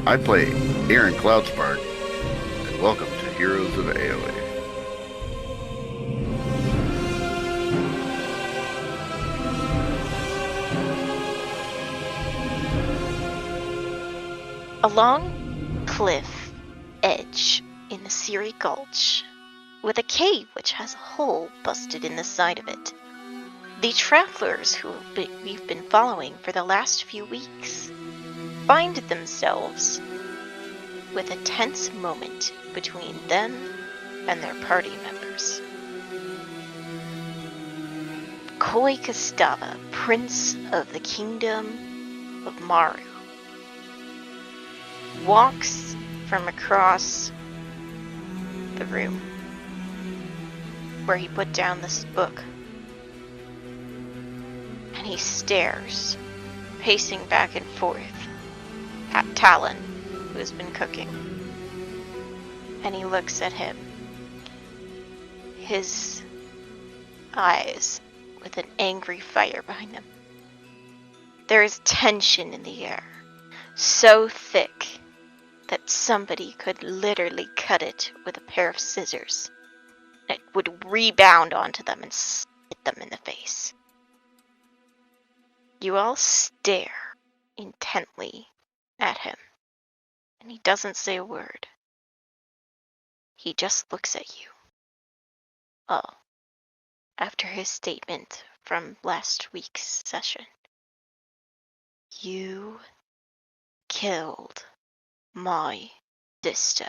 I play Aaron Cloudspark, and welcome to Heroes of Aeowe. Along cliff edge in the Siri Gulch, with a cave which has a hole busted in the side of it, the travelers who we've been following for the last few weeks find themselves with a tense moment between them and their party members. Koi Kastava, Prince of the Kingdom of Maru, walks from across the room where he put down this book, and he stares, pacing back and forth, at Talon, who has been cooking, and he looks at him, his eyes with an angry fire behind them. There is tension in the air, so thick that somebody could literally cut it with a pair of scissors. It would rebound onto them and hit them in the face. You all stare intently at him, and he doesn't say a word. He just looks at you. All after his statement from last week's session. You killed my sister.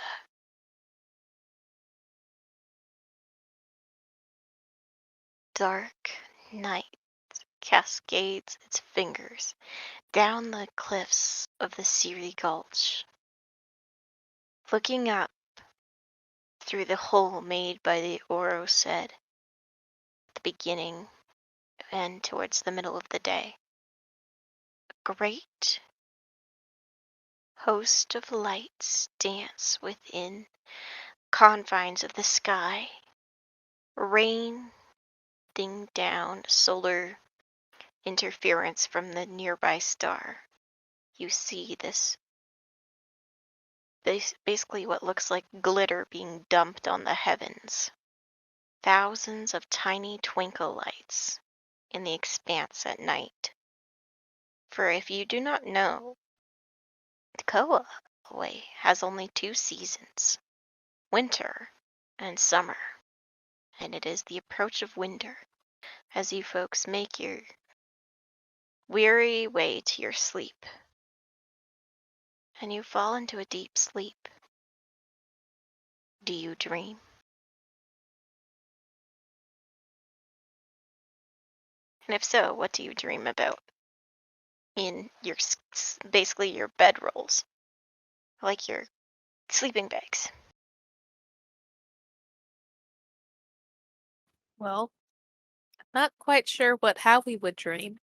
Dark night cascades its fingers down the cliffs of the Siri Gulch. Looking up through the hole made by the Aeowe said at the beginning and towards the middle of the day, a great host of lights dance within confines of the sky, raining down solar interference from the nearby star. You see this basically what looks like glitter being dumped on the heavens. Thousands of tiny twinkle lights in the expanse at night. For if you do not know, Aeowe has only 2 seasons, winter and summer, and it is the approach of winter as you folks make your weary way to your sleep, and you fall into a deep sleep. Do you dream? And if so, what do you dream about in your basically your bedrolls, like your sleeping bags? Well, I'm not quite sure how we would dream.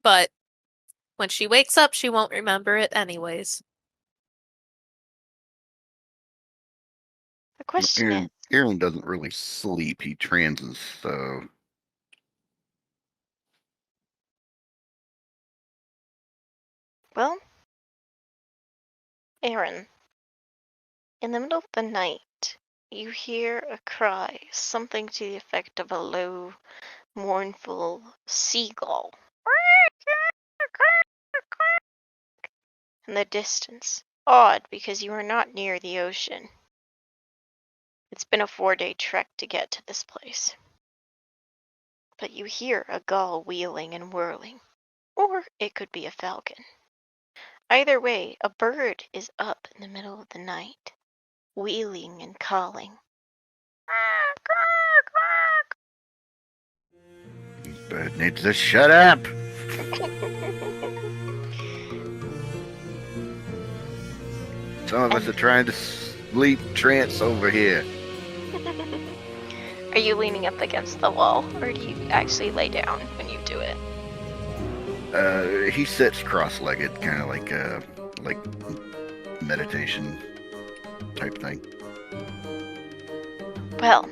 But when she wakes up, she won't remember it anyways. The question is, Aaron doesn't really sleep, he transes, so... well, Aaron, in the middle of the night, you hear a cry, something to the effect of a low, mournful seagull. In the distance. Odd, because you are not near the ocean. It's been a 4-day trek to get to this place. But you hear a gull wheeling and whirling. Or it could be a falcon. Either way, a bird is up in the middle of the night, wheeling and calling. This bird needs to shut up! Some of us are trying to sleep trance over here. Are you leaning up against the wall, or do you actually lay down when you do it? He sits cross-legged, kind of like meditation type thing. Well,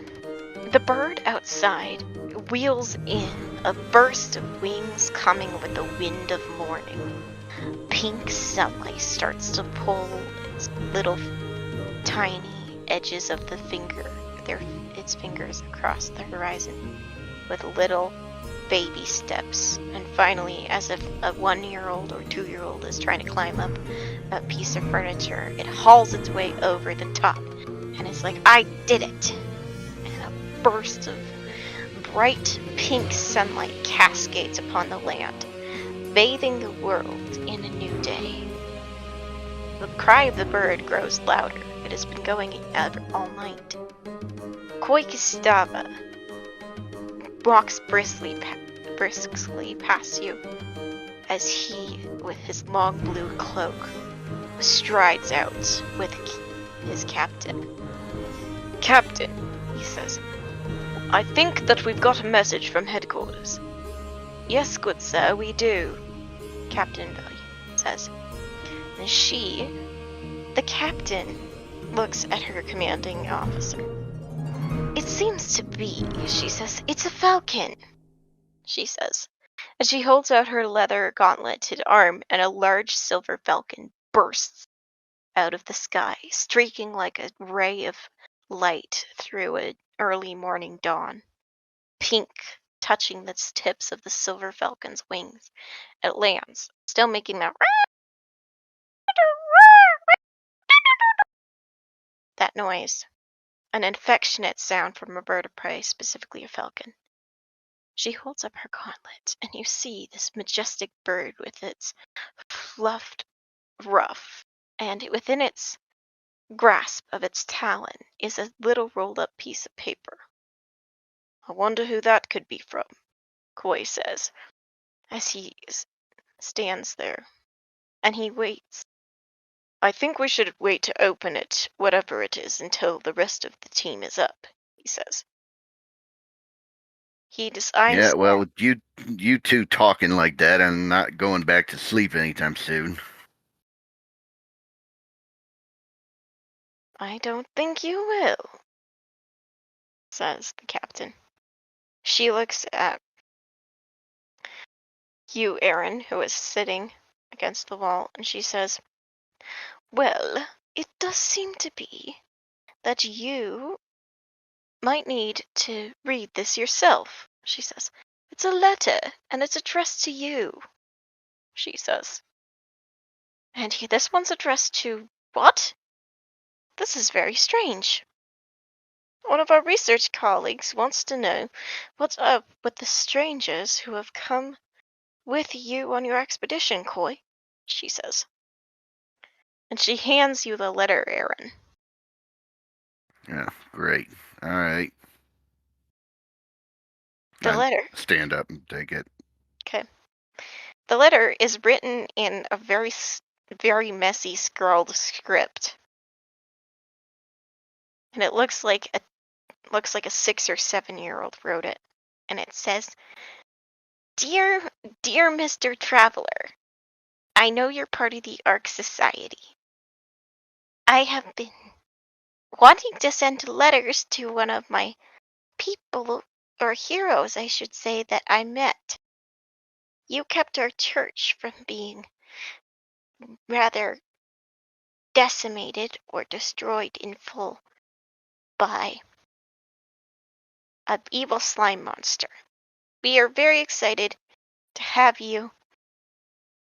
the bird outside wheels in, a burst of wings coming with the wind of morning. Pink sunlight starts to pull its little tiny edges of its fingers across the horizon with little baby steps. And finally, as if a 1-year-old or 2-year-old is trying to climb up a piece of furniture, it hauls its way over the top and it's like, I did it! And a burst of bright pink sunlight cascades upon the land, bathing the world in a new day. The cry of the bird grows louder. It has been going all night. Koi Kistava walks briskly past you as he, with his long blue cloak, strides out with his captain. Captain, he says, I think that we've got a message from headquarters. Yes, good sir, we do, Captain Billy says. And she, the captain, looks at her commanding officer. It seems to be, she says. It's a falcon, she says. And she holds out her leather gauntleted arm, and a large silver falcon bursts out of the sky, streaking like a ray of light through an early morning dawn. Pink touching the tips of the silver falcon's wings. It lands, still making that noise. An affectionate sound from a bird of prey, specifically a falcon. She holds up her gauntlet, and you see this majestic bird with its fluffed ruff, and within its grasp of its talon is a little rolled up piece of paper. I wonder who that could be from, Koi says, as he stands there, and he waits. I think we should wait to open it, whatever it is, until the rest of the team is up, he says. He decides. Yeah, well, you two talking like that, I'm not going back to sleep anytime soon. I don't think you will, says the captain. She looks at you, Aaron, who is sitting against the wall, and she says, well, it does seem to be that you might need to read this yourself, she says. It's a letter, and it's addressed to you, she says. And this one's addressed to what? This is very strange. One of our research colleagues wants to know what's up with the strangers who have come with you on your expedition, Koi, she says. And she hands you the letter, Aaron. Yeah, great. All right. The letter. Stand up and take it. Okay. The letter is written in a very, very messy scrawled script. And it looks like a 6 or 7-year-old wrote it. And it says, Dear Mr. Traveler, I know you're part of the Ark Society. I have been wanting to send letters to one of my people, or heroes, I should say, that I met. You kept our church from being rather decimated or destroyed in full by an evil slime monster. We are very excited to have you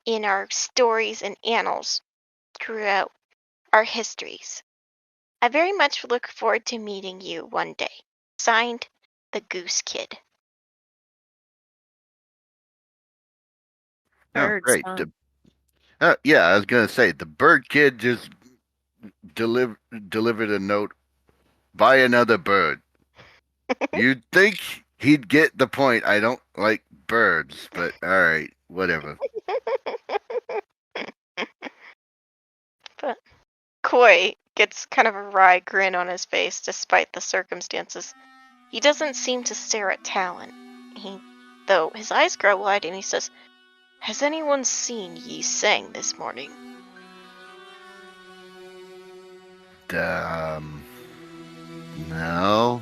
in our stories and annals throughout our histories. I very much look forward to meeting you one day. Signed, the Goose Kid. Oh, great. Yeah, I was going to say, the bird kid just delivered a note by another bird. You'd think he'd get the point. I don't like birds, but all right, whatever. But Koi gets kind of a wry grin on his face despite the circumstances. He doesn't seem to stare at Talon, though his eyes grow wide and he says, Has anyone seen Yi Sang this morning? No.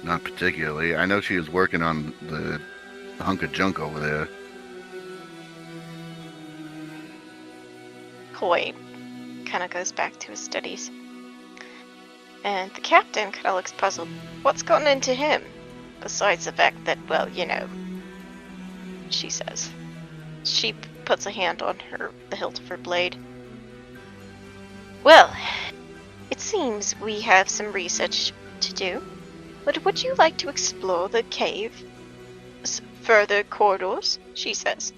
Not particularly. I know she was working on the hunk of junk over there. point, kind of goes back to his studies. And the captain kind of looks puzzled. What's gotten into him? Besides the fact that, well, you know, she says. She puts a hand on the hilt of her blade. Well, it seems we have some research to do. But would you like to explore the cave? Further corridors? She says.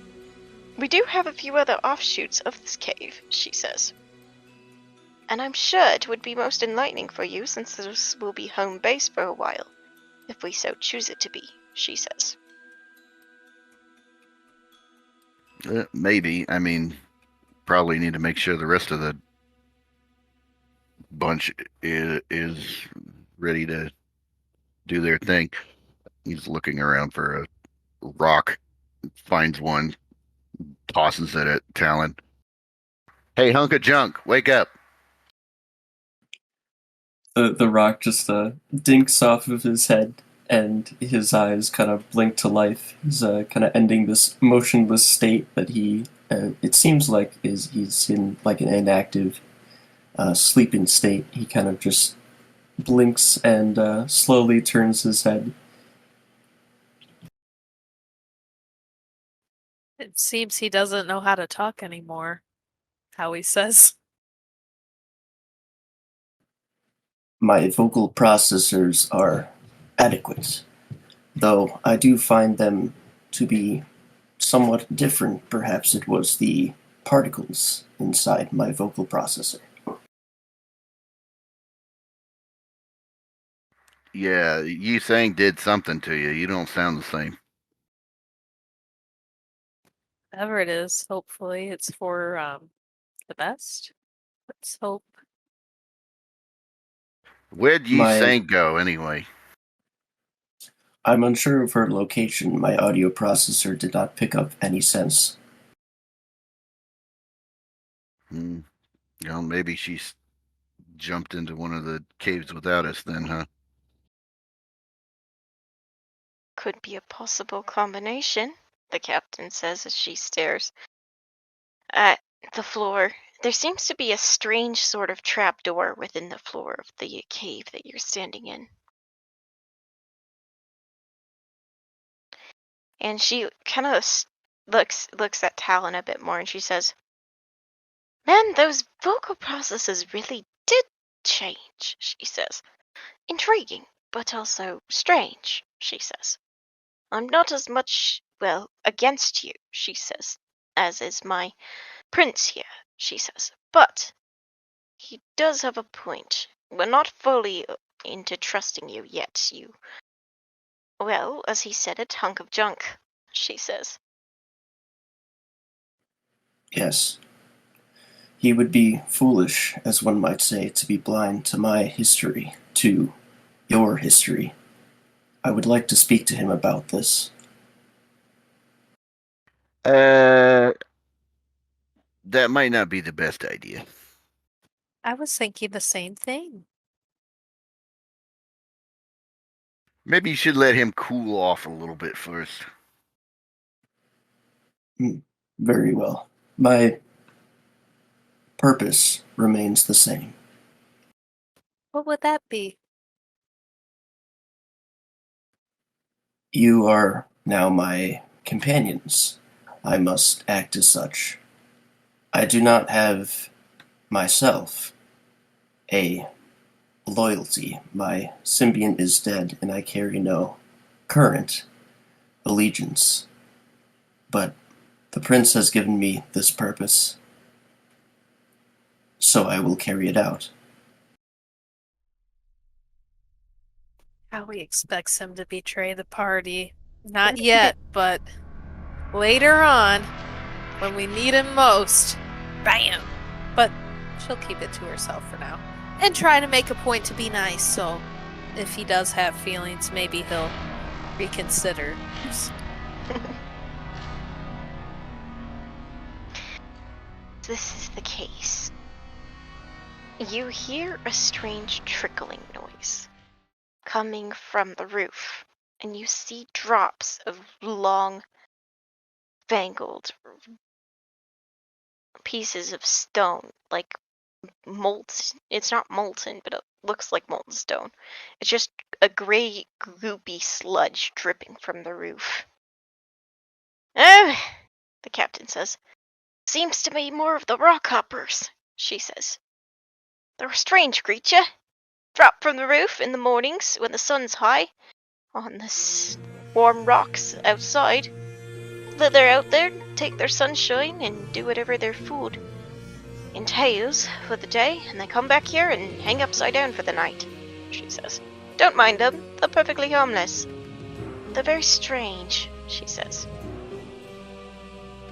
We do have a few other offshoots of this cave, she says. And I'm sure it would be most enlightening for you, since this will be home base for a while, if we so choose it to be, she says. Maybe. I mean, probably need to make sure the rest of the bunch is ready to do their thing. He's looking around for a rock, finds one, tosses it at Talon. Hey, hunk of junk, wake up. The rock just dinks off of his head, and his eyes kind of blink to life. He's kind of ending this motionless state that he, it seems like, he's in like an inactive, sleeping state. He kind of just blinks and slowly turns his head. It seems he doesn't know how to talk anymore. How he says. My vocal processors are adequate, though I do find them to be somewhat different. Perhaps it was the particles inside my vocal processor. Yeah, you saying did something to you. You don't sound the same. Whatever it is, hopefully it's for the best. Let's hope. Where'd you My saying go anyway? I'm unsure of her location. My audio processor did not pick up any sense. You know, maybe she's jumped into one of the caves without us then, huh? Could be a possible combination, the captain says as she stares at the floor. There seems to be a strange sort of trapdoor within the floor of the cave that you're standing in. And she kind of looks at Talon a bit more, and she says, "Man, those vocal processes really did change," she says. "Intriguing, but also strange," she says. "I'm not as much, well, against you," she says, "as is my prince here," she says. "But he does have a point. We're not fully into trusting you yet. You, well, as he said it, hunk of junk," she says. Yes. He would be foolish, as one might say, to be blind to my history, to your history. I would like to speak to him about this. That might not be the best idea. I was thinking the same thing. Maybe you should let him cool off a little bit first. Very well. My purpose remains the same. What would that be? You are now my companions. I must act as such. I do not have myself a loyalty. My symbiont is dead, and I carry no current allegiance. But the prince has given me this purpose, so I will carry it out. Howie expects him to betray the party. Not yet, but later on, when we need him most. Bam! But she'll keep it to herself for now. And try to make a point to be nice, so if he does have feelings, maybe he'll reconsider. This is the case. You hear a strange trickling noise coming from the roof, and you see drops of long, fangled, pieces of stone, like molten. It's not molten, but it looks like molten stone. It's just a gray, goopy sludge dripping from the roof. Oh, the captain says. Seems to be more of the rockhoppers, she says. They're a strange creature. Drop from the roof in the mornings when the sun's high on the warm rocks outside. They're out there, take their sunshine, and do whatever their food entails for the day, and they come back here and hang upside down for the night, she says. Don't mind them, they're perfectly harmless. They're very strange, she says.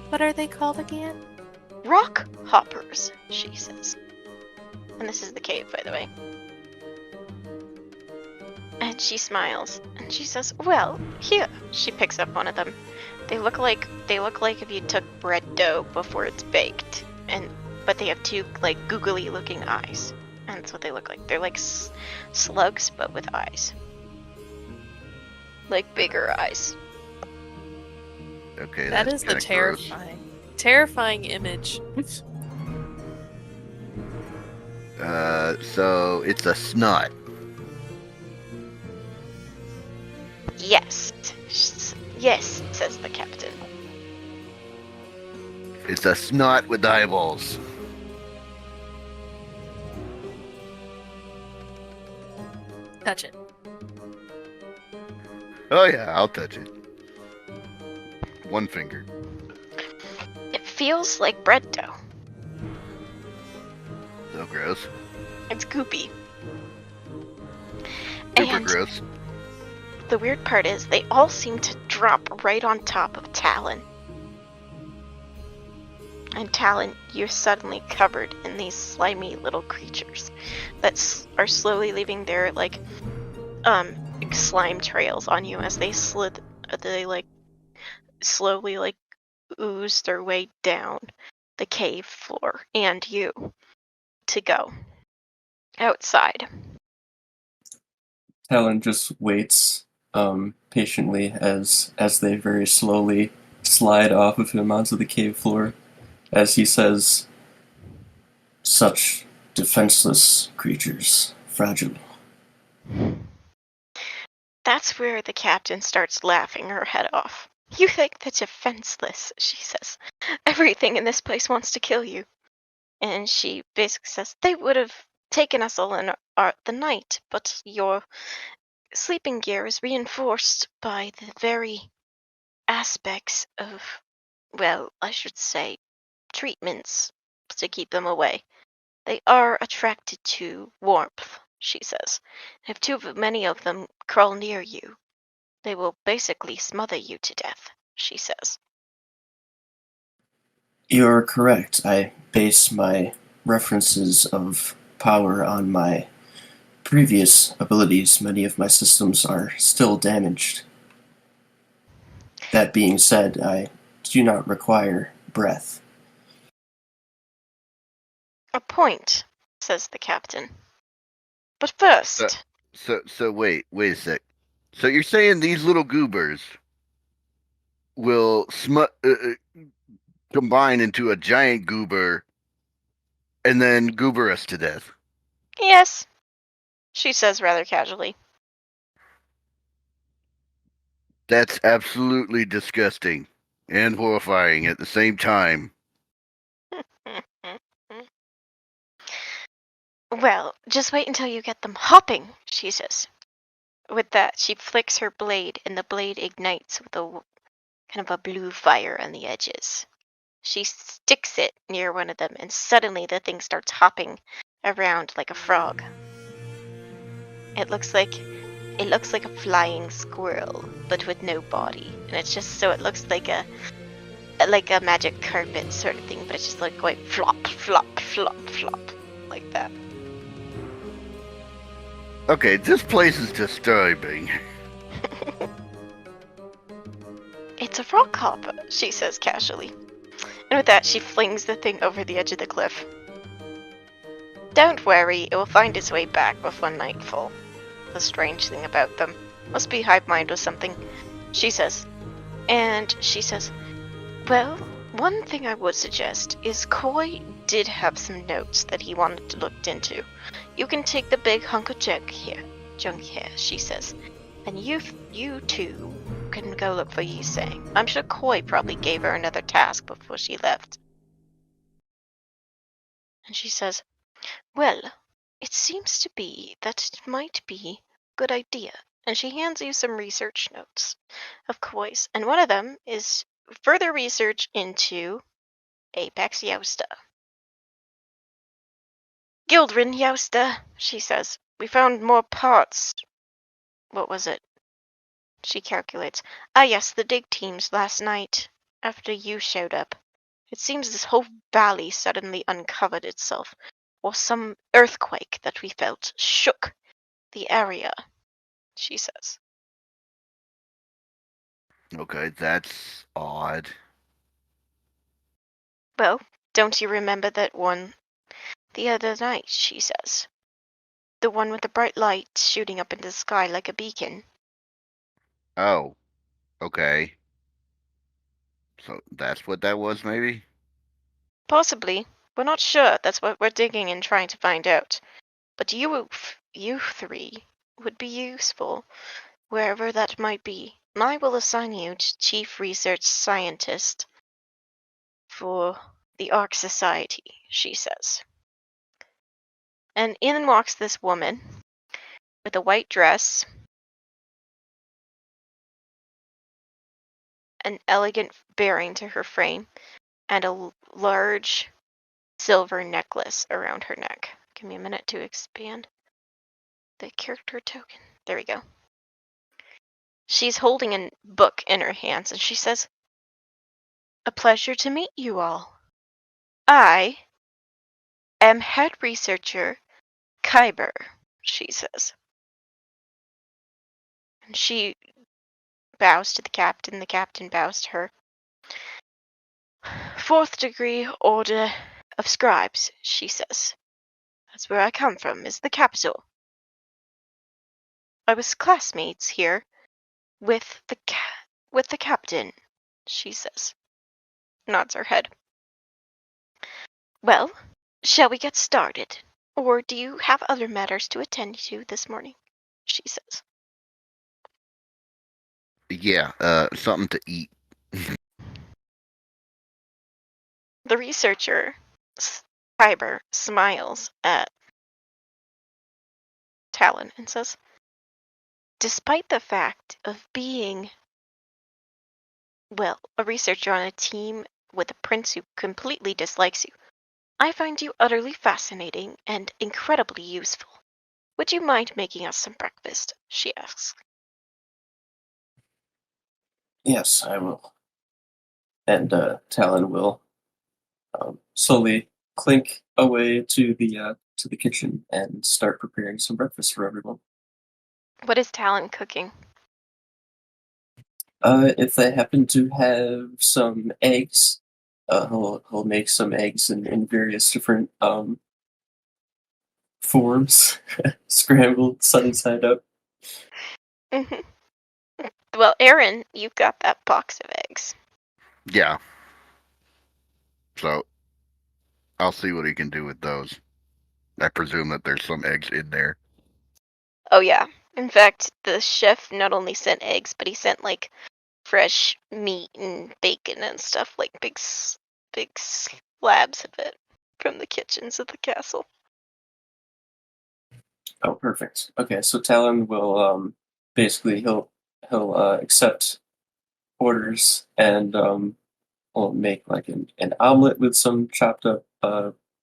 What are they called again? Rock hoppers, she says. And this is the cave, by the way. And she smiles, and she says, well, here. She picks up one of them. They look like if you took bread dough before it's baked, but they have two like googly looking eyes, and that's what they look like. They're like slugs, but with eyes, like bigger eyes. Okay, That that's is the kinda gross. terrifying image. So it's a snot. Yes, yes, says the captain. It's a snot with eyeballs. Touch it. Oh yeah, I'll touch it. One finger. It feels like bread dough. So gross. It's goopy. Super And gross. the weird part is they all seem to drop right on top of Talon. And Talon, you're suddenly covered in these slimy little creatures that are slowly leaving their slime trails on you as they slowly ooze their way down the cave floor and you to go outside. Talon just waits patiently as they very slowly slide off of him onto the cave floor, as he says, "Such defenseless creatures, fragile." That's where the captain starts laughing her head off. You think they're defenseless, she says. Everything in this place wants to kill you. And she basically says, they would have taken us all in the night, but your sleeping gear is reinforced by the very aspects of, well, I should say, treatments to keep them away. They are attracted to warmth, she says. If too many of them crawl near you, they will basically smother you to death, she says. You're correct. I base my references of power on my previous abilities. Many of my systems are still damaged. That being said, I do not require breath. A point, says the captain. But first... So wait a sec. So you're saying these little goobers will combine into a giant goober and then goober us to death? Yes, she says rather casually. That's absolutely disgusting and horrifying at the same time. Well, just wait until you get them hopping, she says. With that, she flicks her blade, and the blade ignites with a kind of a blue fire on the edges. She sticks it near one of them, and suddenly the thing starts hopping around like a frog. It looks like a flying squirrel, but with no body, and it's just so it looks like a magic carpet sort of thing, but it's just like going flop, flop, flop, flop, like that. Okay, this place is disturbing. It's a rock hopper, she says casually. And with that, she flings the thing over the edge of the cliff. Don't worry, it will find its way back before nightfall. The strange thing about them. Must be hive mind or something, she says. And she says, well, One thing I would suggest is Coy did have some notes that he wanted to look into. You can take the big hunk of junk here, she says, and you two can go look for Yusang. I'm sure Coy probably gave her another task before she left. And she says, well, it seems to be that it might be a good idea. And she hands you some research notes of Coy's, and one of them is further research into Apex Yousta. Gildren Yousta, she says. We found more parts. What was it? She calculates. Ah, yes, the dig teams last night, after you showed up. It seems this whole valley suddenly uncovered itself, or some earthquake that we felt shook the area, she says. Okay, that's odd. Well, don't you remember that one the other night, she says. The one with the bright light shooting up into the sky like a beacon. Oh, okay. So that's what that was, maybe? Possibly. We're not sure. That's what we're digging and trying to find out. But you three would be useful, wherever that might be. I will assign you to Chief Research Scientist for the Ark Society, she says. And in walks this woman with a white dress, an elegant bearing to her frame, and a large silver necklace around her neck. Give me a minute to expand the character token. There we go. She's holding a book in her hands, and she says, a pleasure to meet you all. I am head researcher Kyber, she says. And she bows to the captain bows to her. 4th degree order of scribes, she says. That's where I come from, is the capital. I was classmates here with the captain, she says. Nods her head. Well, shall we get started? Or do you have other matters to attend to this morning? She says. Yeah, something to eat. The researcher, Kyber, smiles at Talon and says, despite the fact of being, well, a researcher on a team with a prince who completely dislikes you, I find you utterly fascinating and incredibly useful. Would you mind making us some breakfast? She asks. Yes, I will. And Talon will slowly clink away to the kitchen and start preparing some breakfast for everyone. What is Talon cooking? If they happen to have some eggs, he'll make some eggs in various different forms, scrambled, sunny side up. Well, Aaron, you've got that box of eggs. Yeah. So I'll see what he can do with those. I presume that there's some eggs in there. Oh yeah. In fact, the chef not only sent eggs, but he sent like fresh meat and bacon and stuff, like big slabs of it from the kitchens of the castle. Oh, perfect. Okay, so Talon will basically he'll accept orders and will make like an omelet with some chopped up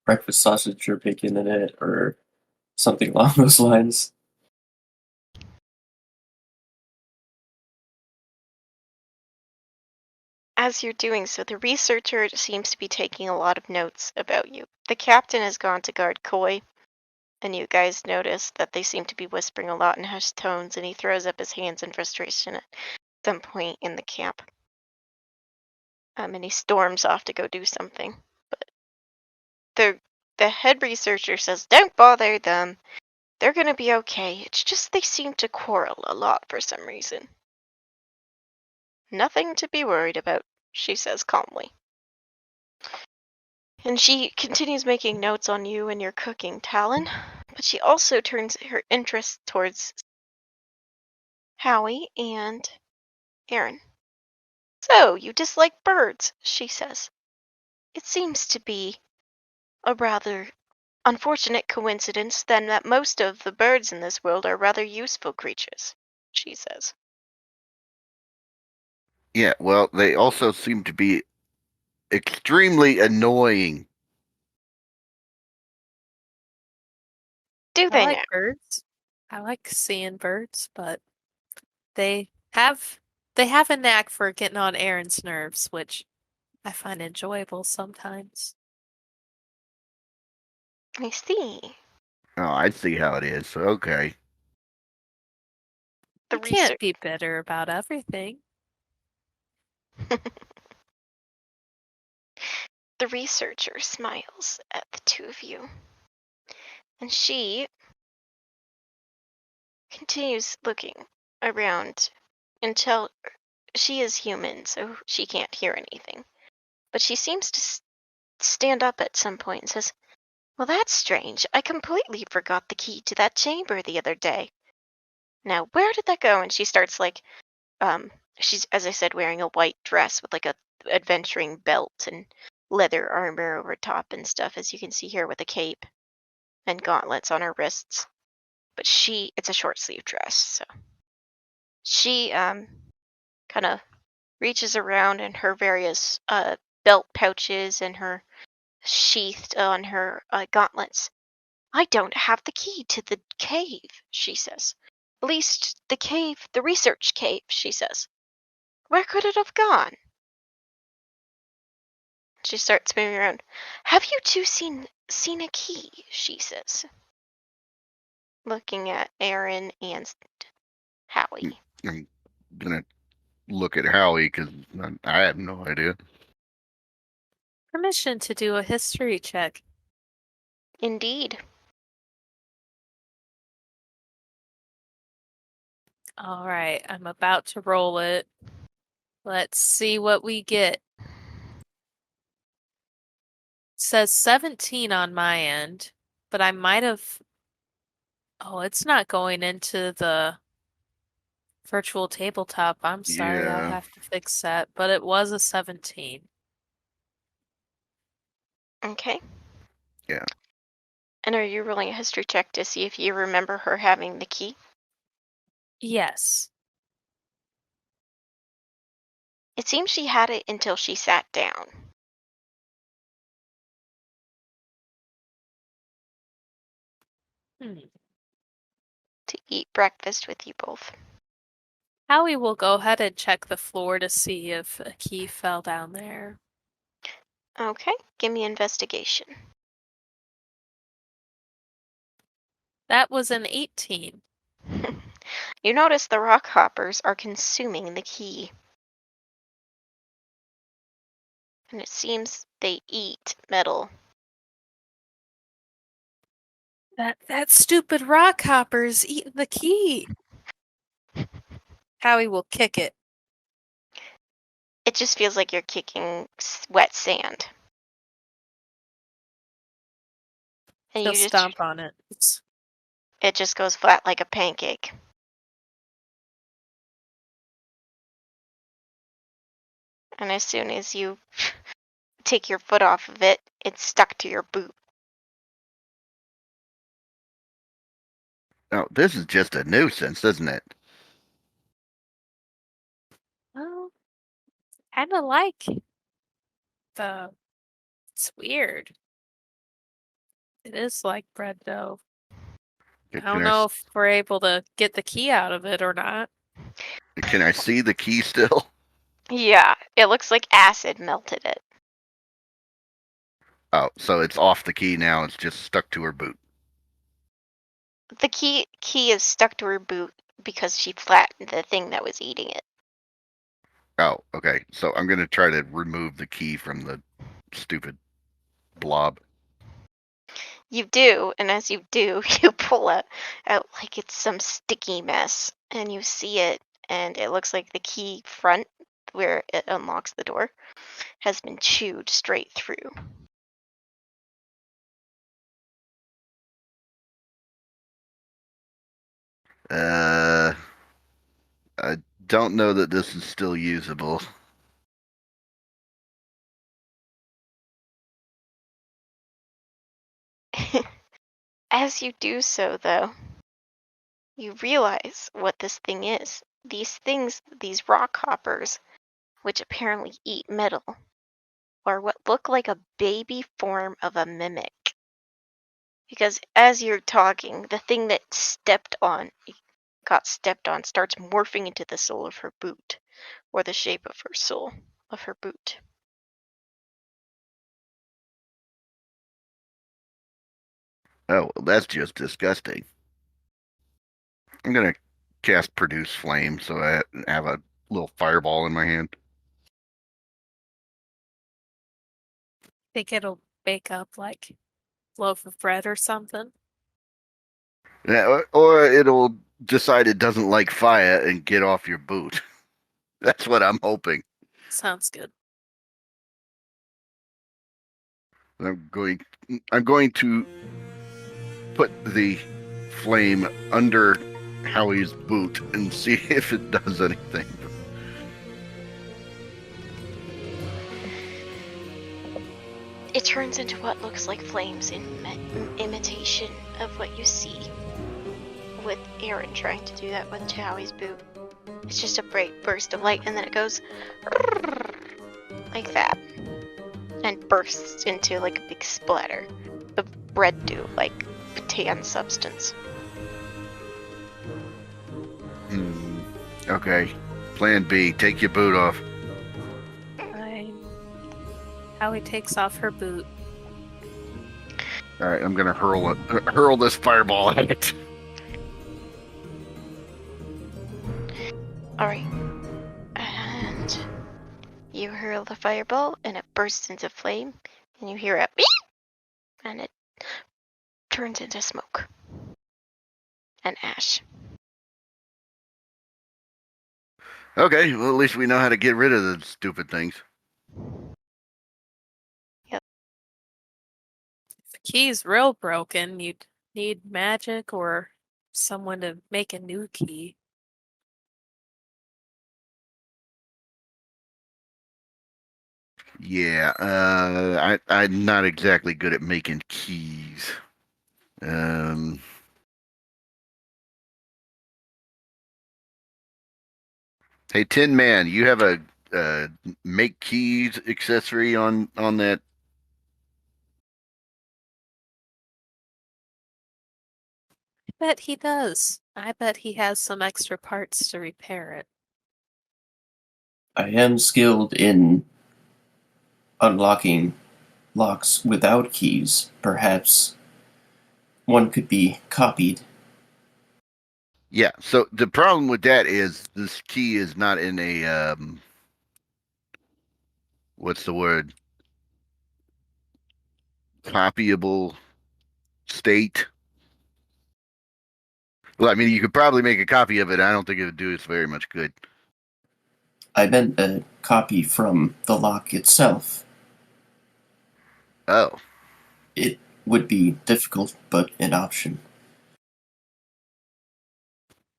breakfast sausage or bacon in it or something along those lines. As you're doing so, the researcher seems to be taking a lot of notes about you. The captain has gone to guard Coy, and you guys notice that they seem to be whispering a lot in hushed tones, and he throws up his hands in frustration at some point in the camp. And he storms off to go do something. But the head researcher says, don't bother them. They're gonna be okay. It's just they seem to quarrel a lot for some reason. Nothing to be worried about, she says calmly. And she continues making notes on you and your cooking, Talon, but she also turns her interest towards Howie and Aaron. So, you dislike birds, she says. It seems to be a rather unfortunate coincidence then that most of the birds in this world are rather useful creatures, she says. Yeah, well, they also seem to be extremely annoying. Do I they like now? birds. I like seeing birds, but they have they have a knack for getting on Aaron's nerves, which I find enjoyable sometimes. I see. Oh, I see how it is. Okay. The You can't research. be bitter about everything. The researcher smiles at the two of you, and she continues looking around until she is human, so she can't hear anything. But she seems to stand up at some point and says, "Well, that's strange. I completely forgot the key to that chamber the other day. Now, where did that go?" And she starts she's, as I said, wearing a white dress with like a adventuring belt and leather armor over top and stuff, as you can see here, with a cape and gauntlets on her wrists. But it's a short sleeve dress, so she kind of reaches around in her various belt pouches and her sheathed on her gauntlets. "I don't have the key to the cave," she says. "At least the research cave," she says. "Where could it have gone?" She starts moving around. "Have you two seen a key?" she says, looking at Aaron and Howie. I'm gonna look at Howie because I have no idea. Permission to do a history check. Indeed. All right, I'm about to roll it. Let's see what we get. Says 17 on my end, but I might have. Oh, it's not going into the virtual tabletop. I'm sorry, I Yeah. have to fix that, but it was a 17. Okay. Yeah. And are you rolling a history check to see if you remember her having the key? Yes. It seems she had it until she sat down. Hmm. To eat breakfast with you both. Howie will go ahead and check the floor to see if a key fell down there. Okay, give me investigation. That was an 18. You notice the rock hoppers are consuming the key. And it seems they eat metal. That stupid rock hopper's eating the key. Howie will kick it. It just feels like you're kicking wet sand. And He'll stomp on it. it just goes flat like a pancake. And as soon as you take your foot off of it, it's stuck to your boot. Oh, this is just a nuisance, isn't it? Well, kind of like the. It's weird. It is like bread dough. I Can don't I know if we're able to get the key out of it or not. can I see the key still? Yeah, it looks like acid melted it. Oh, so it's off the key now. It's just stuck to her boot. The key is stuck to her boot because she flattened the thing that was eating it. Oh, okay. So I'm gonna try to remove the key from the stupid blob. You do, and as you do, you pull it out like it's some sticky mess, and you see it, and it looks like the key front where it unlocks the door has been chewed straight through. I don't know that this is still usable. As you do so, though, you realize what this thing is. These things, these rock hoppers, which apparently eat metal, are what look like a baby form of a mimic. Because as you're talking, the thing that got stepped on, starts morphing into the sole of her boot, or the shape of her sole of her boot. Oh, well, that's just disgusting. I'm gonna cast Produce Flame so I have a little fireball in my hand. Think it'll bake up like loaf of bread or something. Yeah, or it'll decide it doesn't like fire and get off your boot. That's what I'm hoping. Sounds good. I'm going I'm going to put the flame under Howie's boot and see if it does anything. It turns into what looks like flames in imitation of what you see with Aaron trying to do that with Howie's boot. It's just a bright burst of light, and then it goes like that, and bursts into like a big splatter of bread dough, like tan substance. Okay. Plan B, take your boot off. Fine. Howie takes off her boot. All right, I'm gonna hurl this fireball at it. Alright. And you hurl the fireball, and it bursts into flame, and you hear a beep, and it turns into smoke and ash. Okay, well at least we know how to get rid of the stupid things. If the key's real broken, you'd need magic or someone to make a new key. Yeah, I'm not exactly good at making keys. Um, hey, Tin Man, you have a make keys accessory on that? I bet he does. I bet he has some extra parts to repair it. I am skilled in unlocking locks without keys. Perhaps one could be copied. Yeah. So the problem with that is this key is not in a what's the word? Copyable state. Well, I mean, you could probably make a copy of it. I don't think it would do us very much good. I meant a copy from the lock itself. Oh, It would be difficult, but an option.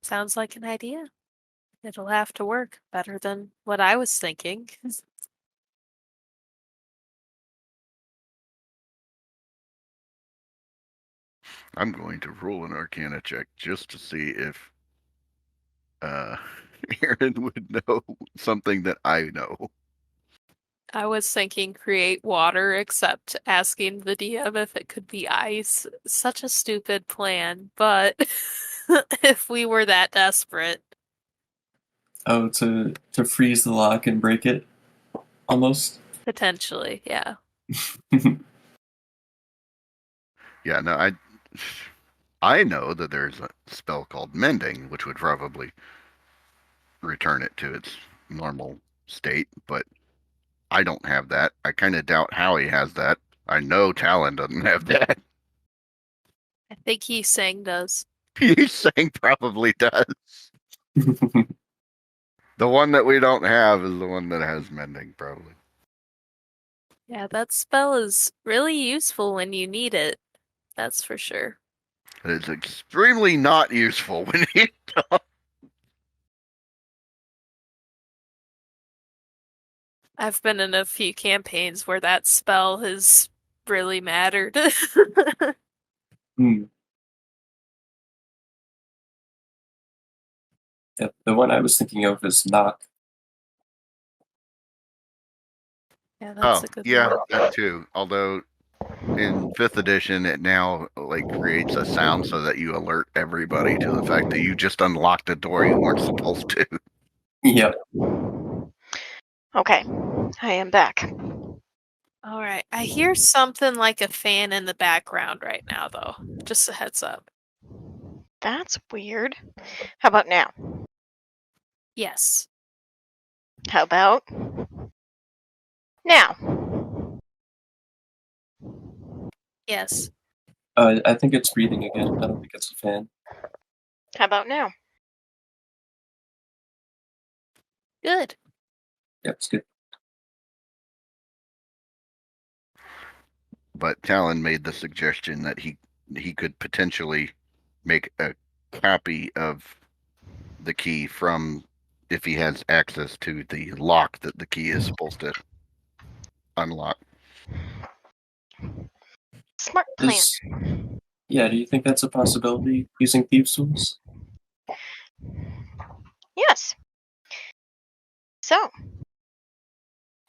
Sounds like an idea. It'll have to work better than what I was thinking. I'm going to roll an Arcana check just to see if uh, Aaron would know something that I know. I was thinking create water, except asking the DM if it could be ice. Such a stupid plan, but if we were that desperate, Oh, to freeze the lock and break it? Almost? potentially, yeah. Yeah, no, I know that there's a spell called Mending, which would probably return it to its normal state, but I don't have that. I kind of doubt Howie has that. I know Talon doesn't have that. I think he sang does. He's saying probably does. The one that we don't have is the one that has Mending, probably. Yeah, that spell is really useful when you need it. That's for sure. It's extremely not useful when you I've been in a few campaigns where that spell has really mattered. Hmm. The one I was thinking of is knock. Yeah, that's Oh, a good yeah, one. that too. Although in fifth edition, it now like creates a sound so that you alert everybody to the fact that you just unlocked a door you weren't supposed to. Yep. Okay, I am back. All right. I hear something like a fan in the background right now, though. Just a heads up. That's weird. How about now? Yes. How about now? Yes. I think it's breathing again. I don't think it's a fan. How about now? Good. Yep, it's good. But Talon made the suggestion that he could potentially make a copy of the key from if he has access to the lock that the key is supposed to unlock. Smart plan. Yeah, do you think that's a possibility using thieves' tools? Yes. So,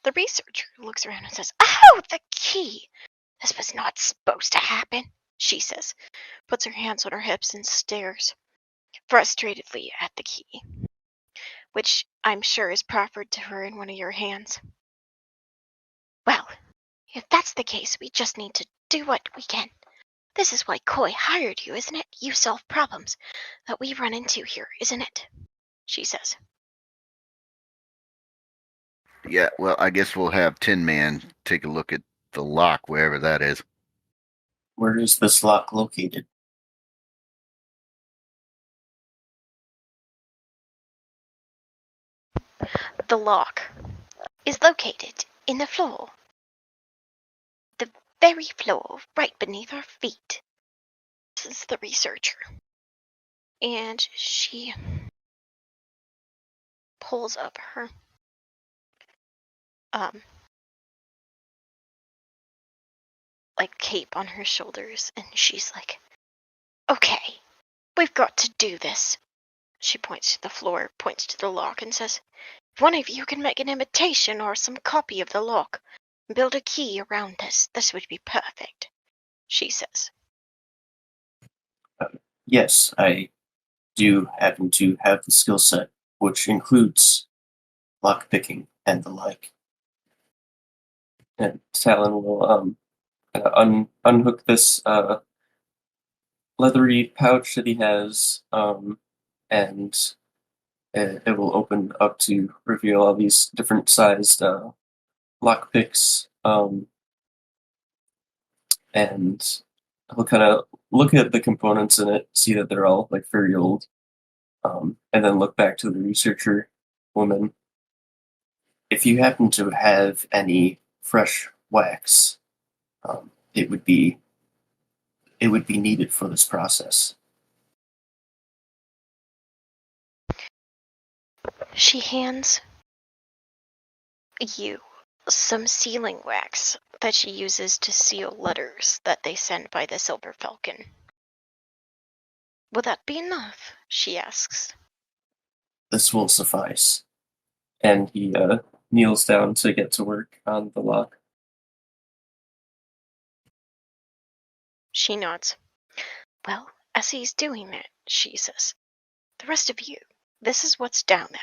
the researcher looks around and says, "Oh, the key! This was not supposed to happen," she says, puts her hands on her hips and stares frustratedly at the key, which I'm sure is proffered to her in one of your hands. Well, if that's the case, we just need to do what we can. This is why Koi hired you, isn't it? You solve problems that we run into here, isn't it? She says. Yeah, well, I guess we'll have Tin Man take a look at the lock, wherever that is. Where is this lock located? The lock is located in the floor. The very floor right beneath our feet. This is the researcher. And she pulls up her like cape on her shoulders and she's like, "Okay, we've got to do this." She points to the floor, points to the lock, and says, "If one of you can make an imitation or some copy of the lock and build a key around this would be perfect," she says. Yes, I do happen to have the skill set, which includes lockpicking and the like. And Talon will unhook this leathery pouch that he has, and it will open up to reveal all these different sized lockpicks, and he'll kind of look at the components in it, see that they're all like very old, and then look back to the researcher woman. If you happen to have any fresh wax, um, it would be needed for this process. She hands you some sealing wax that she uses to seal letters that they send by the Silver Falcon. "Will that be enough?" she asks. This will suffice. And he kneels down to get to work on the lock. She nods. "Well, as he's doing that," she says, "the rest of you, this is what's down there.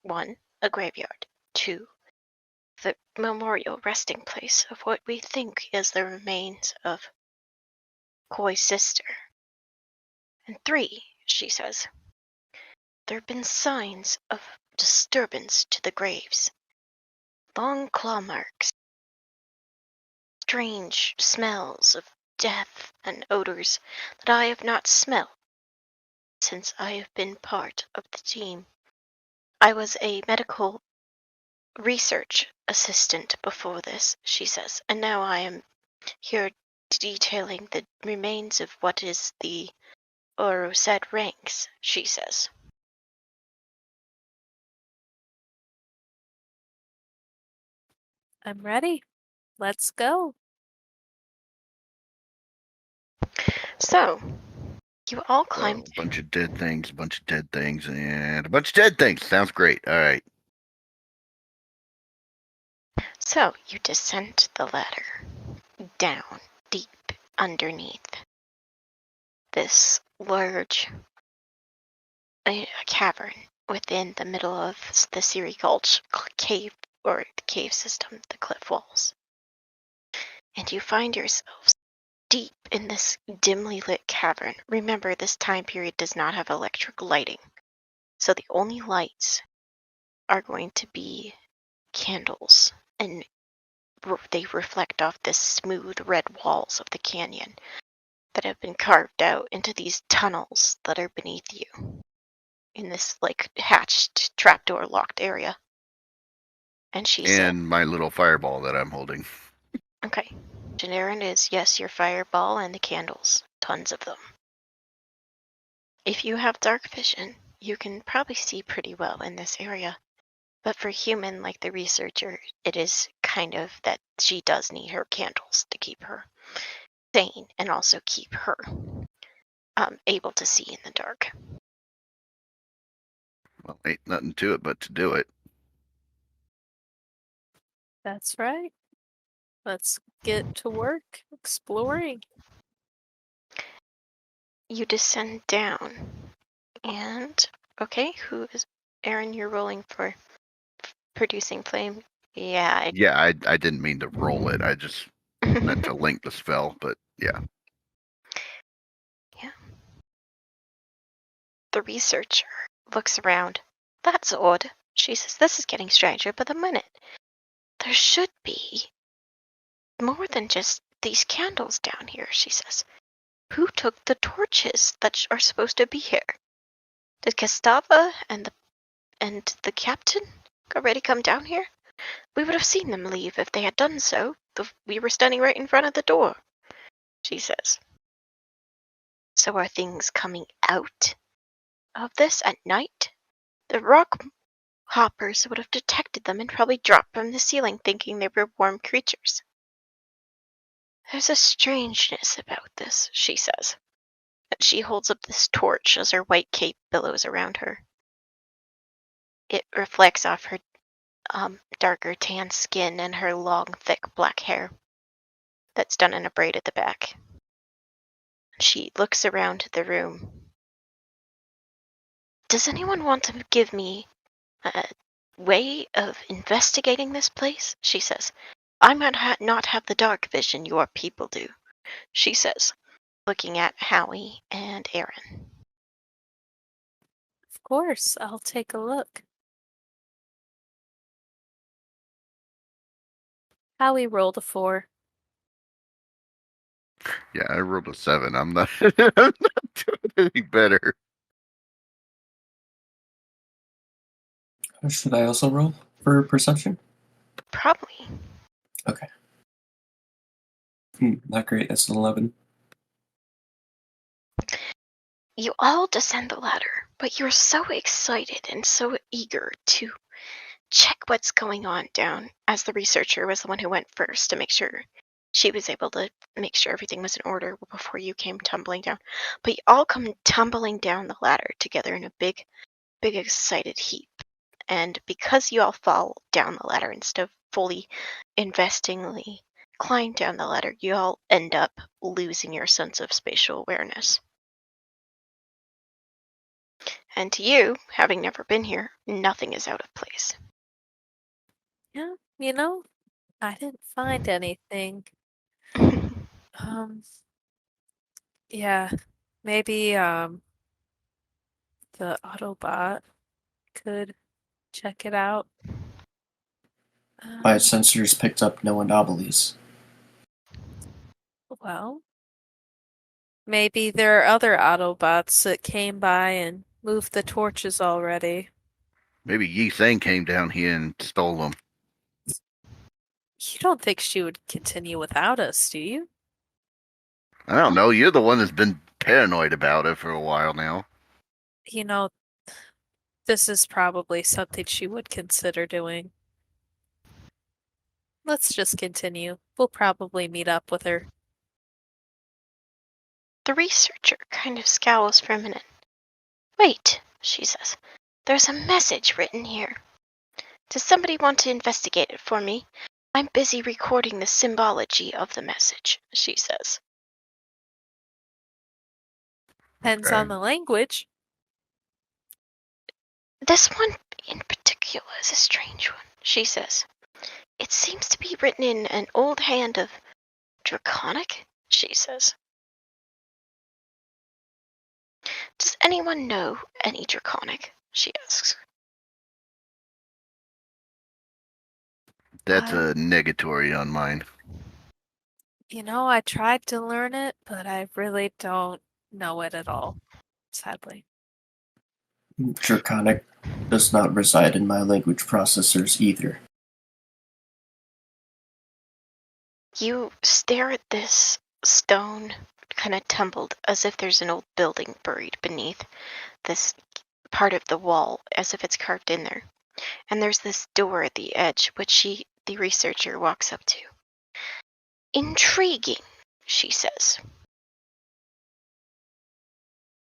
1, a graveyard. 2, the memorial resting place of what we think is the remains of Koi's sister. And 3, she says, there have been signs of disturbance to the graves. Long claw marks, strange smells of death and odors that I have not smelled since I have been part of the team. I was a medical research assistant before this, she says, and now I am here detailing the remains of what is the Aeowe ranks, she says. I'm ready. Let's go. So, you all So, climb. a bunch of dead things, and a bunch of dead things. Sounds great. All right. So, you descend the ladder down deep underneath this large cavern within the middle of the Siri Gulch cave, or the cave system, the cliff walls. And you find yourselves deep in this dimly lit cavern. Remember, this time period does not have electric lighting, so the only lights are going to be candles, and they reflect off the smooth red walls of the canyon that have been carved out into these tunnels that are beneath you in this like hatched trapdoor locked area. And she said, And my little fireball that I'm holding. okay, Janarin is, yes, your fireball and the candles, tons of them. If you have dark vision, you can probably see pretty well in this area. But for human like the researcher, it is kind of that she does need her candles to keep her sane and also keep her able to see in the dark. Well, ain't nothing to it but to do it. That's right. Let's get to work exploring. You descend down, and okay, who is Aaron? You're rolling for producing flame. Yeah. Yeah, I didn't mean to roll it. I just meant to link the spell, but yeah. Yeah. The researcher looks around. That's odd. She says, this is getting stranger by the minute. There should be more than just these candles down here, she says. Who took the torches that are supposed to be here? Did Gustava and the captain already come down here? We would have seen them leave if they had done so. We were standing right in front of the door, she says. So are things coming out of this at night? The rock hoppers would have detected them and probably dropped from the ceiling thinking they were warm creatures. There's a strangeness about this, she says. And she holds up this torch as her white cape billows around her. It reflects off her darker tan skin and her long, thick black hair that's done in a braid at the back. She looks around the room. Does anyone want to give me a way of investigating this place? She says. I might not have the dark vision your people do, she says, looking at Howie and Aaron. Of course, I'll take a look. Howie rolled a 4. Yeah, I rolled a 7. I'm not, I'm not doing any better. Should I also roll for perception? Probably. Okay. Not great. That's an 11. You all descend the ladder, but you're so excited and so eager to check what's going on down, as the researcher was the one who went first to make sure she was able to make sure everything was in order before you came tumbling down. But you all come tumbling down the ladder together in a big excited heap. And because you all fall down the ladder instead of fully investingly climb down the ladder, you all end up losing your sense of spatial awareness. And to you, having never been here, nothing is out of place. Yeah, I didn't find anything. Yeah, maybe the Autobot could check it out. My sensors picked up no anomalies. Well, maybe there are other Autobots that came by and moved the torches already. Maybe Yi Thing came down here and stole them. You don't think she would continue without us, do you? I don't know. You're the one that's been paranoid about it for a while now. You know, this is probably something she would consider doing. Let's just continue. We'll probably meet up with her. The researcher kind of scowls for a minute. Wait, she says. There's a message written here. Does somebody want to investigate it for me? I'm busy recording the symbology of the message, she says. Depends Okay. on the language. This one in particular is a strange one, she says. It seems to be written in an old hand of Draconic, she says. Does anyone know any Draconic? She asks. That's a negatory on mine. You know, I tried to learn it, but I really don't know it at all, sadly. Draconic does not reside in my language processors either. You stare at this stone, kind of tumbled, as if there's an old building buried beneath this part of the wall, as if it's carved in there. And there's this door at the edge, which the researcher, walks up to. Intriguing, she says.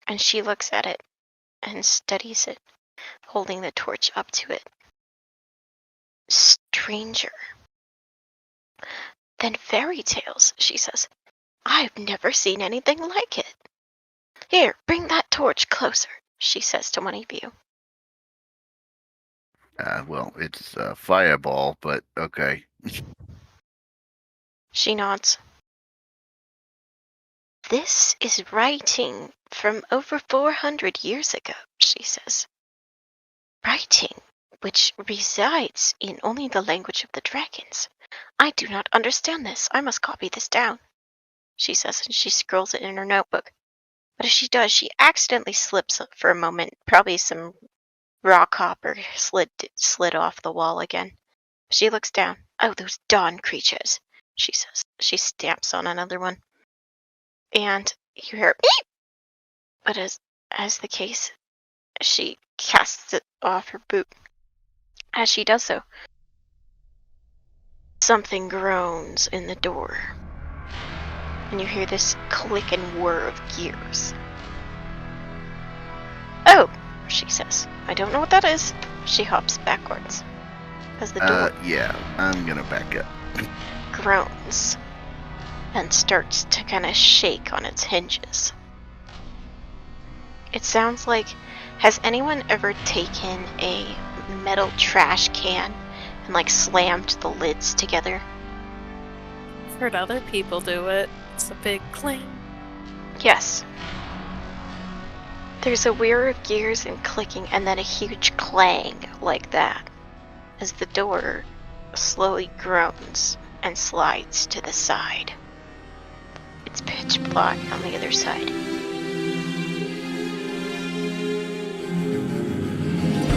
And she looks at it and studies it, holding the torch up to it. Stranger than fairy tales, she says. I've never seen anything like it. Here, bring that torch closer, she says to one of you. Well, it's a fireball, but okay. She nods. This is writing from over 400 years ago, she says. Writing which resides in only the language of the dragons. I do not understand this. I must copy this down, she says, and she scrolls it in her notebook. But as she does, she accidentally slips for a moment. Probably some rock hopper slid off the wall again. She looks down. Oh, those dawn creatures, she says. She stamps on another one. And you hear beep! But as the case, she casts it off her boot. As she does so, something groans in the door. And you hear this click and whir of gears. Oh, she says. I don't know what that is. She hops backwards. As the door Yeah, I'm gonna back up. groans and starts to kind of shake on its hinges. It sounds like, has anyone ever taken a metal trash can and like slammed the lids together? I've heard other people do it. It's a big cling. Yes. There's a whir of gears and clicking and then a huge clang like that as the door slowly groans and slides to the side. It's pitch black on the other side.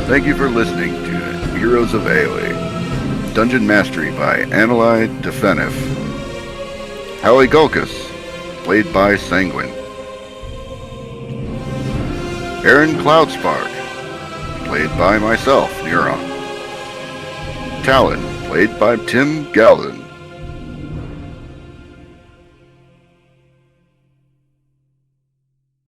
Thank you for listening to Heroes of Aeowe. Dungeon Mastery by Anali Defenif. Howie Gulkus, played by Sanguine. Aaron Cloudspark, played by myself, Neuron. Talon, played by Tim Galvin.